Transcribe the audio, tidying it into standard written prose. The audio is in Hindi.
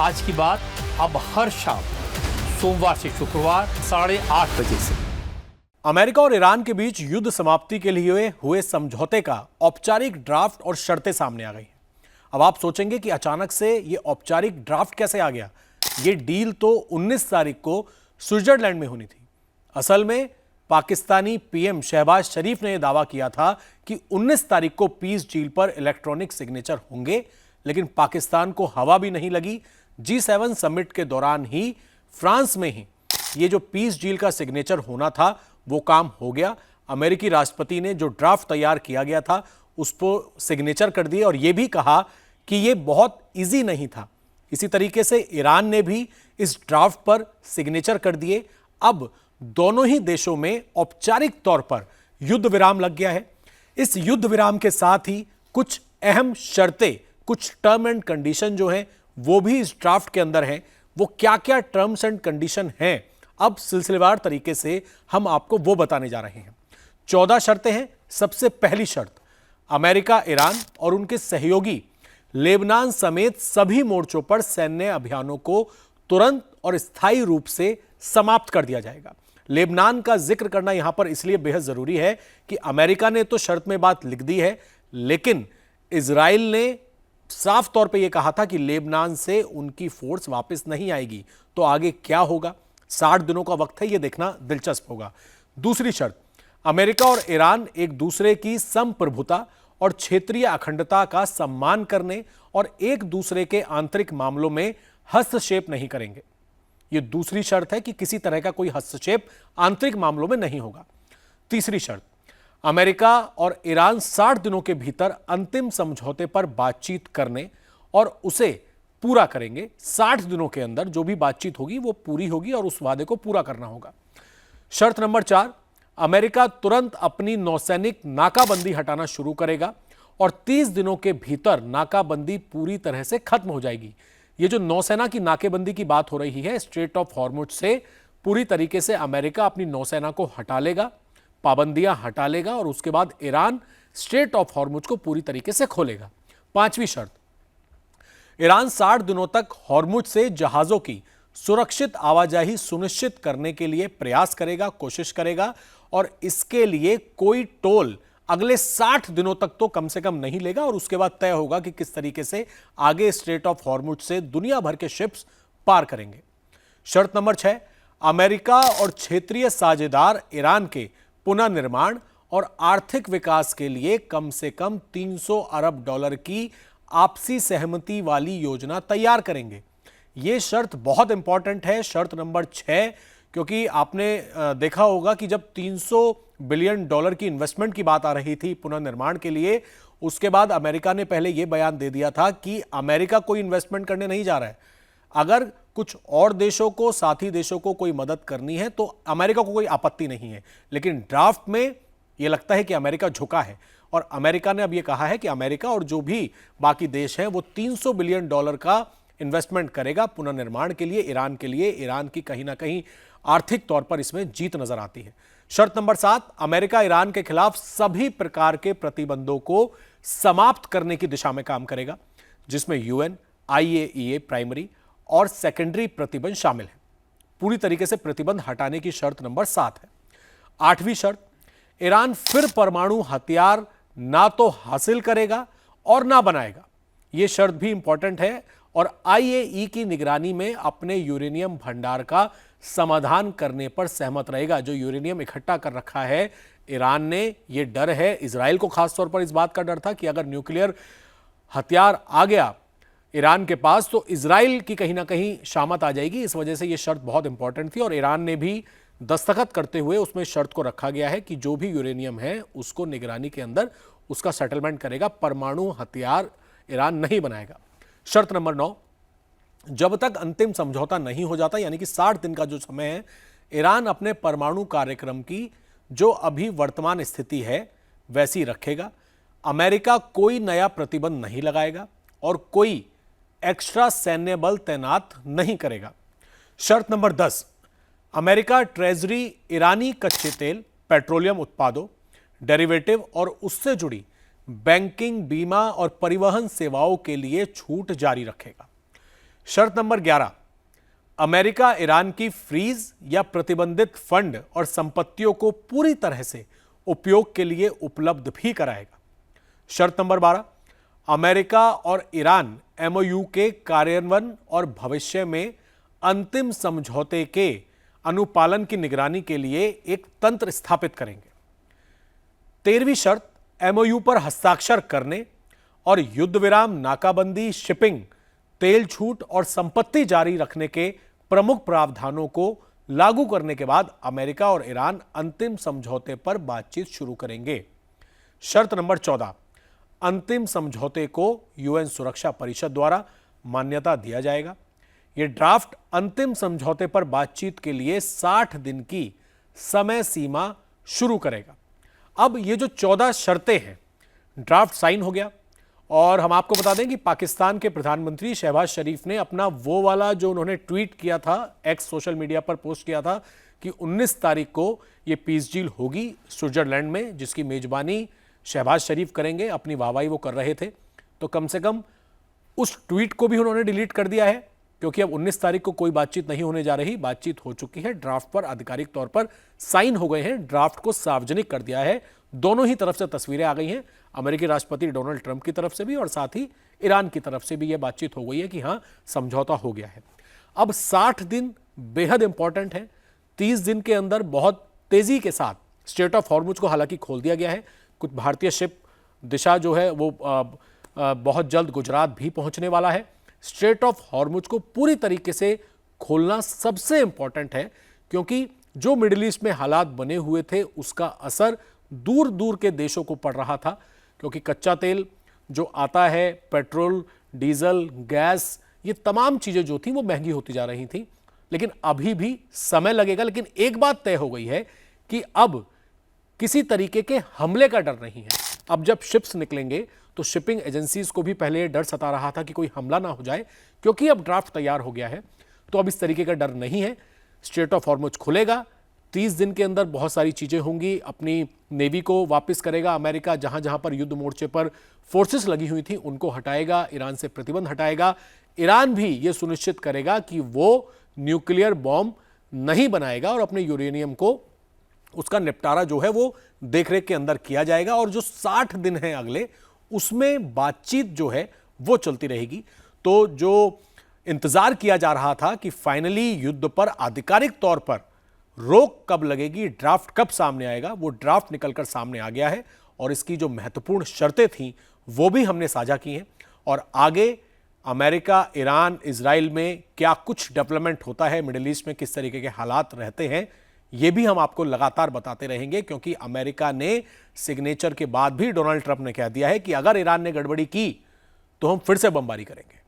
आज की बात अब हर शाम सोमवार से शुक्रवार 8:30 बजे से। अमेरिका और ईरान के बीच युद्ध समाप्ति के लिए हुए समझौते का औपचारिक ड्राफ्ट और शर्तें सामने आ गई हैं। अब आप सोचेंगे कि अचानक से ये औपचारिक ड्राफ्ट कैसे आ गया। ये डील तो 19 तारीख को स्विट्जरलैंड में होनी थी। असल में पाकिस्तानी पीएम शहबाज शरीफ ने यह दावा किया था कि 19 तारीख को पीस डील पर इलेक्ट्रॉनिक सिग्नेचर होंगे, लेकिन पाकिस्तान को हवा भी नहीं लगी। G7 समिट के दौरान ही फ्रांस में ही ये जो पीस डील का सिग्नेचर होना था वो काम हो गया। अमेरिकी राष्ट्रपति ने जो ड्राफ्ट तैयार किया गया था उस पर सिग्नेचर कर दिए और यह भी कहा कि यह बहुत इजी नहीं था। इसी तरीके से ईरान ने भी इस ड्राफ्ट पर सिग्नेचर कर दिए। अब दोनों ही देशों में औपचारिक तौर पर युद्ध विराम लग गया है। इस युद्ध विराम के साथ ही कुछ अहम शर्तें, कुछ टर्म एंड कंडीशन जो हैं वो भी इस ड्राफ्ट के अंदर हैं। वो क्या क्या टर्म्स एंड कंडीशन हैं, अब सिलसिलेवार तरीके से हम आपको वो बताने जा रहे हैं। 14 शर्तें हैं। सबसे पहली शर्त, अमेरिका, ईरान और उनके सहयोगी लेबनान समेत सभी मोर्चों पर सैन्य अभियानों को तुरंत और स्थायी रूप से समाप्त कर दिया जाएगा। लेबनान का जिक्र करना यहां पर इसलिए बेहद जरूरी है कि अमेरिका ने तो शर्त में बात लिख दी है, लेकिन इजराइल ने साफ तौर पे यह कहा था कि लेबनान से उनकी फोर्स वापस नहीं आएगी। तो आगे क्या होगा, 60 दिनों का वक्त है, यह देखना दिलचस्प होगा। दूसरी शर्त, अमेरिका और ईरान एक दूसरे की संप्रभुता और क्षेत्रीय अखंडता का सम्मान करने और एक दूसरे के आंतरिक मामलों में हस्तक्षेप नहीं करेंगे। यह दूसरी शर्त है कि किसी तरह का कोई हस्तक्षेप आंतरिक मामलों में नहीं होगा। तीसरी शर्त, अमेरिका और ईरान 60 दिनों के भीतर अंतिम समझौते पर बातचीत करने और उसे पूरा करेंगे। 60 दिनों के अंदर जो भी बातचीत होगी वो पूरी होगी और उस वादे को पूरा करना होगा। शर्त नंबर 4, अमेरिका तुरंत अपनी नौसैनिक नाकाबंदी हटाना शुरू करेगा और 30 दिनों के भीतर नाकाबंदी पूरी तरह से खत्म हो जाएगी। ये जो नौसेना की नाकेबंदी की बात हो रही है, स्ट्रेट ऑफ हॉर्मुज से पूरी तरीके से अमेरिका अपनी नौसेना को हटा लेगा, पाबंदियां हटा लेगा और उसके बाद ईरान स्ट्रेट ऑफ हॉर्मुज को पूरी तरीके से खोलेगा। पांचवी शर्त, ईरान 60 दिनों तक हॉर्मुज से जहाजों की सुरक्षित आवाजाही सुनिश्चित करने के लिए प्रयास करेगा, कोशिश करेगा और इसके लिए कोई टोल अगले 60 दिनों तक तो कम से कम नहीं लेगा और उसके बाद तय होगा कि किस तरीके से आगे स्ट्रेट ऑफ हॉर्मुज से दुनिया भर के शिप्स पार करेंगे। शर्त नंबर 6, अमेरिका और क्षेत्रीय साझेदार ईरान के पुनर्निर्माण और आर्थिक विकास के लिए कम से कम $300 अरब की आपसी सहमति वाली योजना तैयार करेंगे। यह शर्त बहुत इंपॉर्टेंट है, शर्त नंबर 6, क्योंकि आपने देखा होगा कि जब $300 बिलियन की इन्वेस्टमेंट की बात आ रही थी पुनर्निर्माण के लिए, उसके बाद अमेरिका ने पहले यह बयान दे दिया था कि अमेरिका कोई इन्वेस्टमेंट करने नहीं जा रहा है। अगर कुछ और देशों को, साथी देशों को कोई मदद करनी है तो अमेरिका को कोई आपत्ति नहीं है, लेकिन ड्राफ्ट में यह लगता है कि अमेरिका झुका है और अमेरिका ने अब यह कहा है कि अमेरिका और जो भी बाकी देश हैं वो $300 बिलियन का इन्वेस्टमेंट करेगा पुनर्निर्माण के लिए, ईरान के लिए। ईरान की कहीं ना कहीं आर्थिक तौर पर इसमें जीत नजर आती है। शर्त नंबर 7, अमेरिका ईरान के खिलाफ सभी प्रकार के प्रतिबंधों को समाप्त करने की दिशा में काम करेगा, जिसमें UN, IAEA प्राइमरी और सेकेंडरी प्रतिबंध शामिल है। पूरी तरीके से प्रतिबंध हटाने की शर्त नंबर 7 है। 8वीं शर्त, ईरान फिर परमाणु हथियार ना तो हासिल करेगा और ना बनाएगा। यह शर्त भी इंपॉर्टेंट है और IAEA की निगरानी में अपने यूरेनियम भंडार का समाधान करने पर सहमत रहेगा। जो यूरेनियम इकट्ठा कर रखा है ईरान ने, यह डर है इजराइल को, खासतौर पर इस बात का डर था कि अगर न्यूक्लियर हथियार आ गया ईरान के पास तो इजराइल की कहीं ना कहीं शामत आ जाएगी। इस वजह से यह शर्त बहुत इंपॉर्टेंट थी और ईरान ने भी दस्तखत करते हुए उसमें शर्त को रखा गया है कि जो भी यूरेनियम है उसको निगरानी के अंदर उसका सेटलमेंट करेगा, परमाणु हथियार ईरान नहीं बनाएगा। शर्त नंबर 9, जब तक अंतिम समझौता नहीं हो जाता, यानी कि 60 दिन का जो समय है, ईरान अपने परमाणु कार्यक्रम की जो अभी वर्तमान स्थिति है वैसी रखेगा। अमेरिका कोई नया प्रतिबंध नहीं लगाएगा और कोई एक्स्ट्रा सैन्य बल तैनात नहीं करेगा। शर्त नंबर 10, अमेरिका ट्रेजरी ईरानी कच्चे तेल, पेट्रोलियम उत्पादों, डेरिवेटिव और उससे जुड़ी बैंकिंग, बीमा और परिवहन सेवाओं के लिए छूट जारी रखेगा। शर्त नंबर 11, अमेरिका ईरान की फ्रीज या प्रतिबंधित फंड और संपत्तियों को पूरी तरह से उपयोग के लिए उपलब्ध भी कराएगा। शर्त नंबर 12, अमेरिका और ईरान एमओयू के कार्यान्वयन और भविष्य में अंतिम समझौते के अनुपालन की निगरानी के लिए एक तंत्र स्थापित करेंगे। 13वीं शर्त, एमओयू पर हस्ताक्षर करने और युद्ध विराम, नाकाबंदी, शिपिंग, तेल छूट और संपत्ति जारी रखने के प्रमुख प्रावधानों को लागू करने के बाद अमेरिका और ईरान अंतिम समझौते पर बातचीत शुरू करेंगे। शर्त नंबर 14, अंतिम समझौते को यूएन सुरक्षा परिषद द्वारा मान्यता दिया जाएगा। यह ड्राफ्ट अंतिम समझौते पर बातचीत के लिए 60 दिन की समय सीमा शुरू करेगा। अब ये जो 14 शर्तें हैं, ड्राफ्ट साइन हो गया और हम आपको बता दें कि पाकिस्तान के प्रधानमंत्री शहबाज शरीफ ने अपना वो वाला जो उन्होंने ट्वीट किया था, एक्स सोशल मीडिया पर पोस्ट किया था कि 19 तारीख को ये पीस डील होगी स्विट्जरलैंड में, जिसकी मेजबानी शहबाज शरीफ करेंगे। अपनी वाहवाही वो कर रहे थे, तो कम से कम उस ट्वीट को भी उन्होंने डिलीट कर दिया है, क्योंकि अब 19 तारीख को कोई बातचीत नहीं होने जा रही। बातचीत हो चुकी है, ड्राफ्ट पर आधिकारिक तौर पर साइन हो गए हैं, ड्राफ्ट को सार्वजनिक कर दिया है। दोनों ही तरफ से तस्वीरें आ गई हैं, अमेरिकी राष्ट्रपति डोनाल्ड ट्रंप की तरफ से भी और साथ ही ईरान की तरफ से भी यह बातचीत हो गई है कि हां, समझौता हो गया है। अब 60 दिन बेहद इंपॉर्टेंट है। 30 दिन के अंदर बहुत तेजी के साथ स्ट्रेट ऑफ हॉर्मुज को हालांकि खोल दिया गया है। कुछ भारतीय शिप दिशा जो है वो बहुत जल्द गुजरात भी पहुंचने वाला है। स्ट्रेट ऑफ हॉर्मुज को पूरी तरीके से खोलना सबसे इंपॉर्टेंट है, क्योंकि जो मिडिल ईस्ट में हालात बने हुए थे उसका असर दूर दूर के देशों को पड़ रहा था, क्योंकि कच्चा तेल जो आता है, पेट्रोल, डीजल, गैस, ये तमाम चीजें जो थी वो महंगी होती जा रही थी। लेकिन अभी भी समय लगेगा। लेकिन एक बात तय हो गई है कि अब किसी तरीके के हमले का डर नहीं है। अब जब शिप्स निकलेंगे तो शिपिंग एजेंसीज को भी पहले डर सता रहा था कि कोई हमला ना हो जाए, क्योंकि अब ड्राफ्ट तैयार हो गया है तो अब इस तरीके का डर नहीं है। स्ट्रेट ऑफ हॉर्मुज खुलेगा, 30 दिन के अंदर बहुत सारी चीजें होंगी। अपनी नेवी को वापस करेगा अमेरिका, जहां जहां पर युद्ध मोर्चे पर फोर्सेस लगी हुई थी उनको हटाएगा, ईरान से प्रतिबंध हटाएगा। ईरान भी यह सुनिश्चित करेगा कि वो न्यूक्लियर बॉम्ब नहीं बनाएगा और अपने यूरेनियम को, उसका निपटारा जो है वो देखरेख के अंदर किया जाएगा। और जो 60 दिन है अगले, उसमें बातचीत जो है वो चलती रहेगी। तो जो इंतजार किया जा रहा था कि फाइनली युद्ध पर आधिकारिक तौर पर रोक कब लगेगी, ड्राफ्ट कब सामने आएगा, वो ड्राफ्ट निकलकर सामने आ गया है और इसकी जो महत्वपूर्ण शर्तें थीं वो भी हमने साझा की हैं। और आगे अमेरिका, ईरान, इजराइल में क्या कुछ डेवलपमेंट होता है, मिडिल ईस्ट में किस तरीके के हालात रहते हैं, ये भी हम आपको लगातार बताते रहेंगे। क्योंकि अमेरिका ने सिग्नेचर के बाद भी डोनाल्ड ट्रंप ने कह दिया है कि अगर ईरान ने गड़बड़ी की तो हम फिर से बमबारी करेंगे।